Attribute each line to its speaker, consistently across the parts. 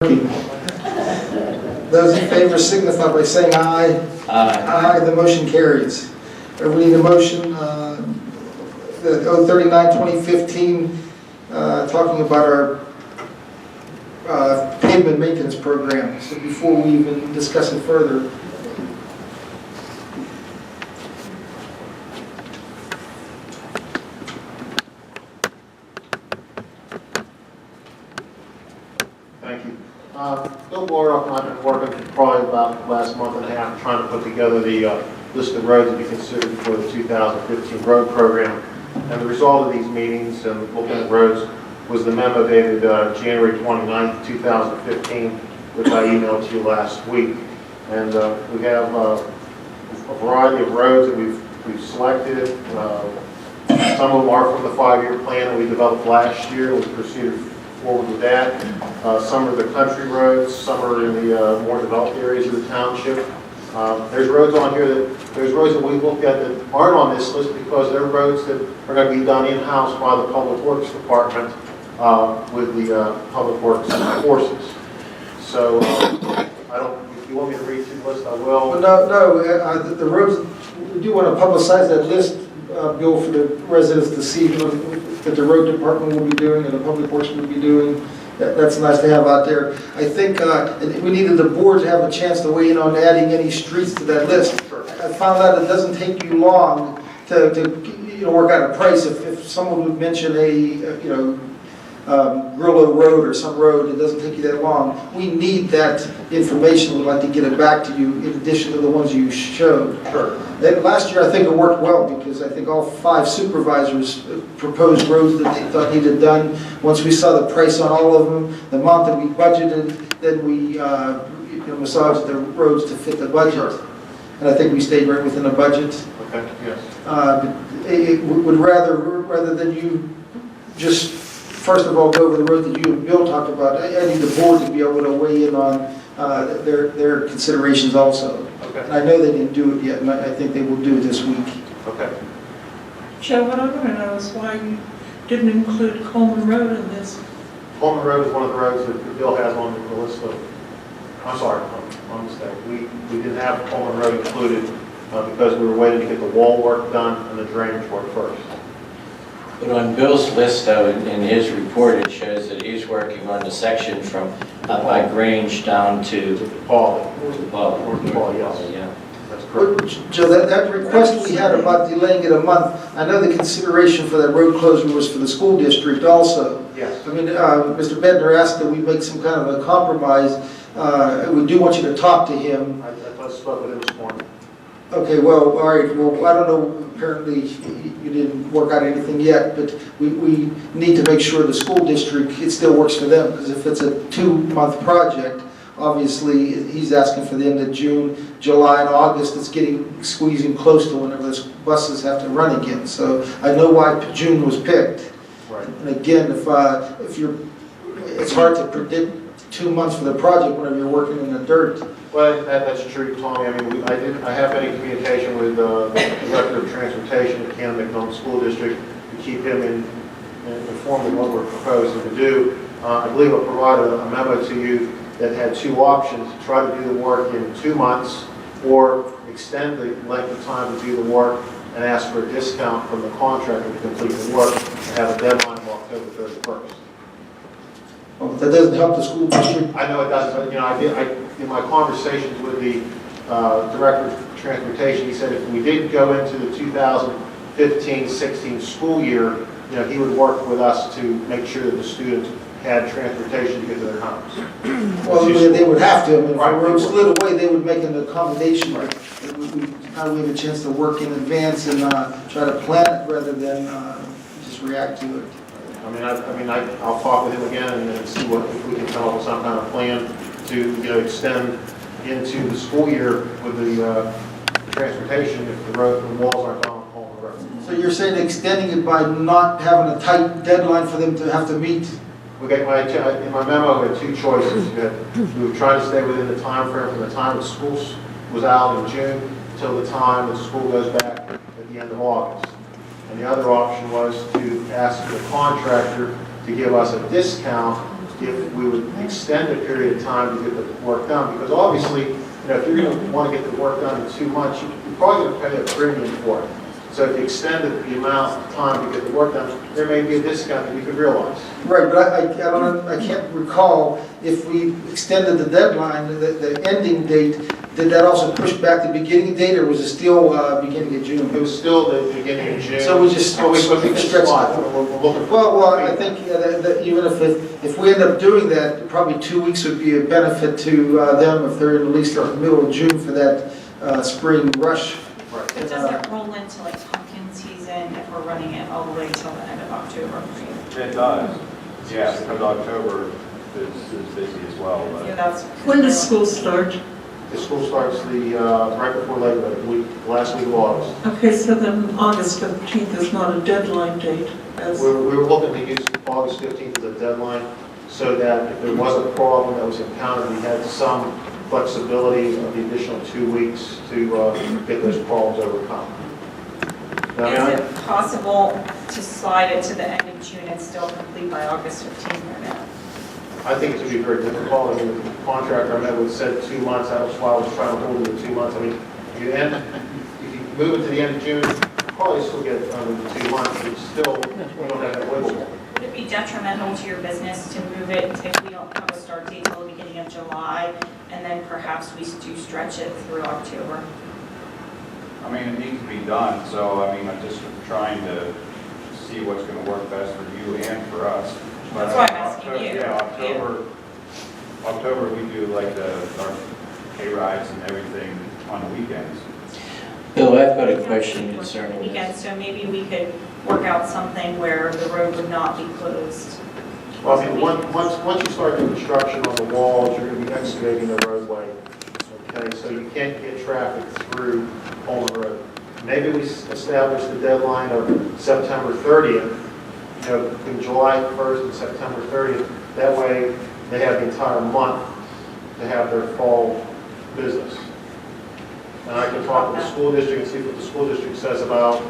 Speaker 1: Those in favor signify by saying aye.
Speaker 2: Aye.
Speaker 1: Aye, the motion carries. We need a motion, the 039-2015, talking about our pavement maintenance program. So before we even discuss it further,
Speaker 3: Thank you. Bill Blower and I have been working probably about the last month and a half trying to put together the list of roads to be considered for the 2015 road program. And the result of these meetings and looking at roads was the memo dated January 29th, 2015, which I emailed to you last week. And we have a variety of roads that we've selected. Some of them are from the 5-year plan that we developed last year. We proceeded forward with that. Some are the country roads, some are in the more developed areas of the township. There's roads on here there's roads that we looked at that aren't on this list because they're roads that are going to be done in-house by the Public Works Department with the Public Works forces. So if you want me to read through the list, I will.
Speaker 1: well, the roads, we do want to publicize that list, Bill, for the residents to see that the road department will be doing and the public works will be doing. That's nice to have out there. I think we needed the board to have a chance to weigh in on adding any streets to that list. I found out it doesn't take you long to work out a price. If someone would mention Grillo Road or some road, it doesn't take you that long. We need that information. We'd like to get it back to you in addition to the ones you showed.
Speaker 3: Sure.
Speaker 1: And last year I think it worked well because I think all 5 supervisors proposed roads that they thought needed done. Once we saw the price on all of them, the amount that we budgeted, then we massaged the roads to fit the budget.
Speaker 3: Sure.
Speaker 1: And I think we stayed right within the budget.
Speaker 3: Okay, yes.
Speaker 1: But it would rather than you just first of all go over the road that you and Bill talked about, I need the board to be able to weigh in on their considerations also.
Speaker 3: Okay.
Speaker 1: And I know they didn't do it yet, and I think they will do it this week.
Speaker 3: Okay.
Speaker 4: Joe, what I want to know is why you didn't include Coleman Road in this.
Speaker 3: Coleman Road is one of the roads that Bill has on the list of, I'm sorry, my mistake. We didn't have Coleman Road included because we were waiting to get the wall work done and the drainage work first.
Speaker 2: But on Bill's list, though, in his report, it shows that he's working on the section from up by Grange down to
Speaker 3: Paul.
Speaker 2: Paul.
Speaker 3: Yes.
Speaker 2: Yeah.
Speaker 3: That's correct.
Speaker 1: Joe, that request we had about delaying it a month, I know the consideration for that road closure was for the school district also.
Speaker 3: Yes.
Speaker 1: I mean, Mr. Bednar asked that we make some kind of a compromise. We do want you to talk to him.
Speaker 3: I spoke with him this morning.
Speaker 1: Okay, well, all right, well, I don't know, apparently you didn't work out anything yet, but we need to make sure the school district, it still works for them, because if it's a 2-month project, obviously, he's asking for the end of June, July, and August, it's squeezing close to whenever the buses have to run again, so I know why June was picked.
Speaker 3: Right.
Speaker 1: And again, if it's hard to predict 2 months for the project whenever you're working in the dirt.
Speaker 3: Well, that's true, Tommy. I mean, I have been in communication with the Director of Transportation at Canton School District to keep him informed of what we're proposing to do. I believe I provided a memo to you that had 2 options: to try to do the work in 2 months, or extend the length of time to do the work and ask for a discount from the contractor to complete the work and have a deadline of October 31st.
Speaker 1: Well, that doesn't help the school district.
Speaker 3: I know it doesn't, but in my conversations with the Director of Transportation, he said if we did go into the 2015-16 school year, he would work with us to make sure that the students had transportation to get to their homes.
Speaker 1: Well, they would have to. I mean, if
Speaker 3: Right.
Speaker 1: the road slid away, they would make an accommodation. Right. Now we have a chance to work in advance and try to plan it rather than just react to it.
Speaker 3: I'll talk with him again and see if we can come up with some kind of plan to, extend into the school year with the transportation if the walls aren't done on the road.
Speaker 1: So you're saying extending it by not having a tight deadline for them to have to meet?
Speaker 3: In my memo, we had 2 choices. We were trying to stay within the time frame from the time the school was out in June until the time that school goes back at the end of August. And the other option was to ask the contractor to give us a discount if we would extend the period of time to get the work done, because obviously, if you're going to want to get the work done in 2 months, you're probably going to pay a premium for it. So if you extended the amount of time to get the work done, there may be a discount that you could realize.
Speaker 1: Right, but I can't recall if we extended the deadline, the ending date, did that also push back the beginning date, or was it still beginning of June?
Speaker 3: It was still the beginning of June.
Speaker 1: So we just
Speaker 3: Oh, we
Speaker 1: stretch
Speaker 3: stretched
Speaker 1: it.
Speaker 3: it. We're looking for.
Speaker 1: Well, I think that even if we end up doing that, probably 2 weeks would be a benefit to them if they're at least in the middle of June for that spring rush.
Speaker 3: Right.
Speaker 5: But does it roll into like pumpkin season if we're running it all the way till the end of October?
Speaker 6: It does, yeah, because October is busy as well,
Speaker 5: Yeah,
Speaker 6: but
Speaker 5: that's.
Speaker 4: When does school start?
Speaker 3: The school starts right before Labor Day, last week of August.
Speaker 4: Okay, so then August 15th is not a deadline date, as,
Speaker 3: We were looking to use August 15th as a deadline so that if there was a problem that was encountered, we had some flexibility of the additional 2 weeks to get those problems overcome. Now,
Speaker 5: Is it possible to slide it to the end of June and still complete by August 15th or no?
Speaker 3: I think it's going to be very difficult. I mean, the contractor I met with said 2 months. That was why I was trying to hold it to 2 months. I mean, if you move it to the end of June, you probably still get it under the 2 months, but still, we don't have that wiggle room.
Speaker 5: Would it be detrimental to your business to move it if we don't have a start date till the beginning of July, and then perhaps we do stretch it through October?
Speaker 6: I mean, it needs to be done, so I mean, I'm just trying to see what's going to work best for you and for us. But,
Speaker 5: That's why I'm asking
Speaker 6: October-
Speaker 5: you.
Speaker 6: Yeah, October we do like our hay rides and everything on the weekends.
Speaker 2: Bill, I've got a question concerning this.
Speaker 5: Weekend, so maybe we could work out something where the road would not be closed.
Speaker 3: Well, I mean, once you start the construction on the walls, you're going to be excavating the roadway. Okay, so you can't get traffic through Coleman Road. Maybe we establish the deadline of September 30th, between July 1st and September 30th. That way, they have the entire month to have their fall business. And I can talk to the school district and see what the school district says about,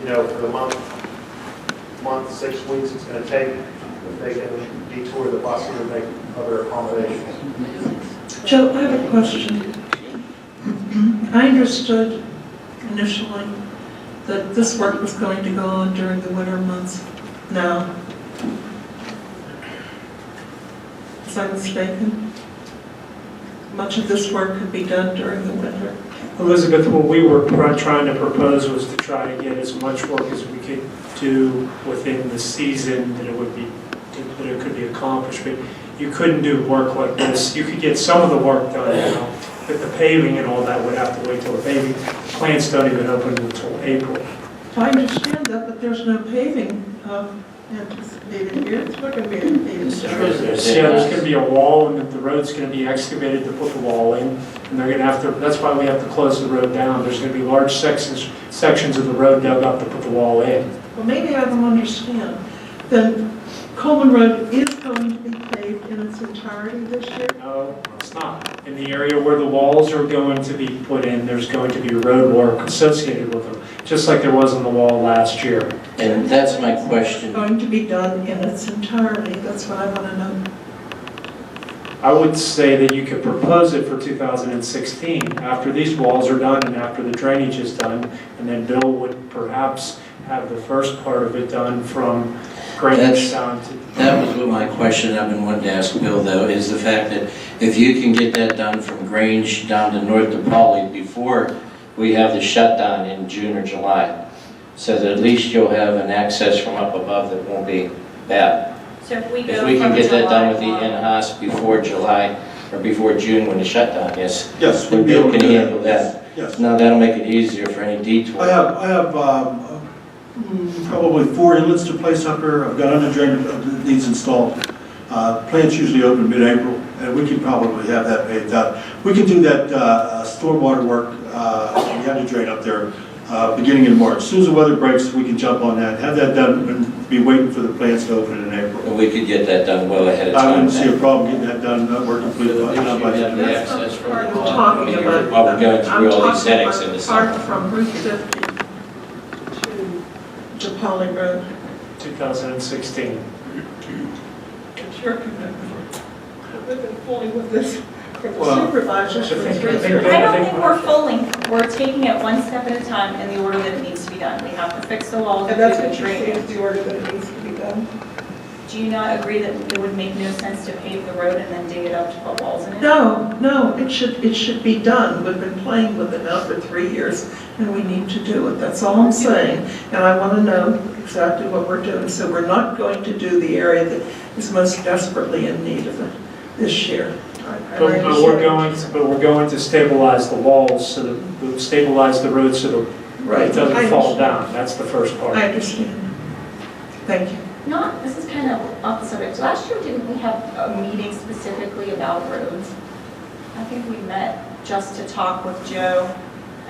Speaker 3: for the month, 6 weeks it's going to take, if they can detour the bus and make other accommodations.
Speaker 4: Joe, I have a question. I understood initially that this work was going to go on during the winter months. Now, was I mistaken? Much of this work could be done during the winter.
Speaker 7: Elizabeth, what we were trying to propose was to try to get as much work as we could do within the season that it could be accomplished. But you couldn't do work like this. You could get some of the work done now, but the paving and all that would have to wait till the paving plants don't even open until April.
Speaker 4: I understand that, but there's no paving anticipated here. It's not going to be a paving job.
Speaker 7: Yeah, there's going to be a wall, and the road's going to be excavated to put the wall in, and they're going to have to. That's why we have to close the road down. There's going to be large sections of the road dug up to put the wall in.
Speaker 4: Well, maybe I don't understand. Then Coleman Road is going to be paved in its entirety this year?
Speaker 7: No, it's not. In the area where the walls are going to be put in, there's going to be road work associated with them, just like there was on the wall last year.
Speaker 2: And that's my question.
Speaker 4: Going to be done in its entirety. That's what I want to know.
Speaker 7: I would say that you could propose it for 2016, after these walls are done and after the drainage is done, and then Bill would perhaps have the first part of it done from Greenwich down to...
Speaker 2: That was what my question I've been wanting to ask Bill, though, is the fact that if you can get that done from Grange down to North DePauli before we have the shutdown in June or July, so that at least you'll have an access from up above that won't be bad.
Speaker 5: So if we go
Speaker 2: If we can
Speaker 5: from
Speaker 2: get that done
Speaker 5: July
Speaker 2: with the
Speaker 5: 1
Speaker 2: in-house before July, or before June when the shutdown is,
Speaker 8: Yes,
Speaker 2: then
Speaker 8: we'd be
Speaker 2: Bill
Speaker 8: able to
Speaker 2: can
Speaker 8: do that.
Speaker 2: handle that.
Speaker 8: Yes.
Speaker 2: Now, that'll make it easier for any detour.
Speaker 8: I have probably 4 inlets to place up here. I've got under drain that needs installed. Plants usually open mid-April, and we can probably have that paved out. We can do that stormwater work on the under drain up there beginning in March. As soon as the weather breaks, we can jump on that, have that done, and be waiting for the plants to open in April.
Speaker 2: And we could get that done well ahead of
Speaker 8: I
Speaker 2: time.
Speaker 8: wouldn't see a problem getting that done, we're completely
Speaker 2: So at least
Speaker 8: done
Speaker 2: you
Speaker 8: by
Speaker 2: have the
Speaker 8: then.
Speaker 2: access from
Speaker 4: I'm
Speaker 2: the
Speaker 4: talking about.
Speaker 2: while we're going through all
Speaker 4: I'm
Speaker 2: these
Speaker 4: talking
Speaker 2: headaches
Speaker 4: about
Speaker 2: in the
Speaker 4: part
Speaker 2: summer.
Speaker 4: from Route 50 to Poly Road.
Speaker 7: 2016.
Speaker 4: It's your commitment. We've been fully with this for the
Speaker 8: Well,
Speaker 4: supervisors for
Speaker 7: I think-
Speaker 4: 3
Speaker 7: I think
Speaker 4: years.
Speaker 7: that-
Speaker 5: I don't think we're fulling, we're taking it one step at a time in the order that it needs to be done. We have to fix the walls and
Speaker 4: And
Speaker 5: do
Speaker 4: that's
Speaker 5: the
Speaker 4: what you see
Speaker 5: drainage.
Speaker 4: is the order that it needs to be done.
Speaker 5: Do you not agree that it would make no sense to pave the road and then dig it up to put walls in it?
Speaker 4: No, it should be done. We've been playing with it now for 3 years, and we need to do it. That's all I'm saying. And I want to know exactly what we're doing. So we're not going to do the area that is most desperately in need of it this year. I
Speaker 7: But
Speaker 4: understand.
Speaker 7: we're going to stabilize the walls, so that, we'll stabilize the road so that
Speaker 4: Right.
Speaker 7: it doesn't
Speaker 4: I
Speaker 7: fall
Speaker 4: understand.
Speaker 7: down. That's the first part.
Speaker 4: I understand. Thank you.
Speaker 5: This is kind of off the subject. Last year, didn't we have a meeting specifically about roads? I think we met just to talk with Joe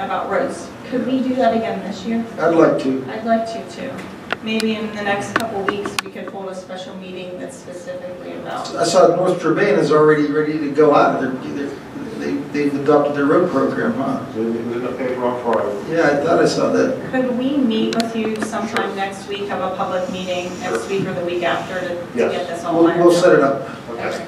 Speaker 5: about roads. Could we do that again this year?
Speaker 1: I'd like to.
Speaker 5: I'd like to too. Maybe in the next couple weeks, we could hold a special meeting that's specifically about.
Speaker 1: I saw North Trevane is already ready to go out. They've adopted their road program, huh?
Speaker 3: It was in the paper on Friday.
Speaker 1: Yeah, I thought I saw that.
Speaker 5: Could we meet with you sometime next week, have a public meeting next week or the week after to
Speaker 3: Yes.
Speaker 5: get this all
Speaker 1: We'll
Speaker 5: ironed out?
Speaker 1: set it up.
Speaker 3: Okay.
Speaker 5: Okay.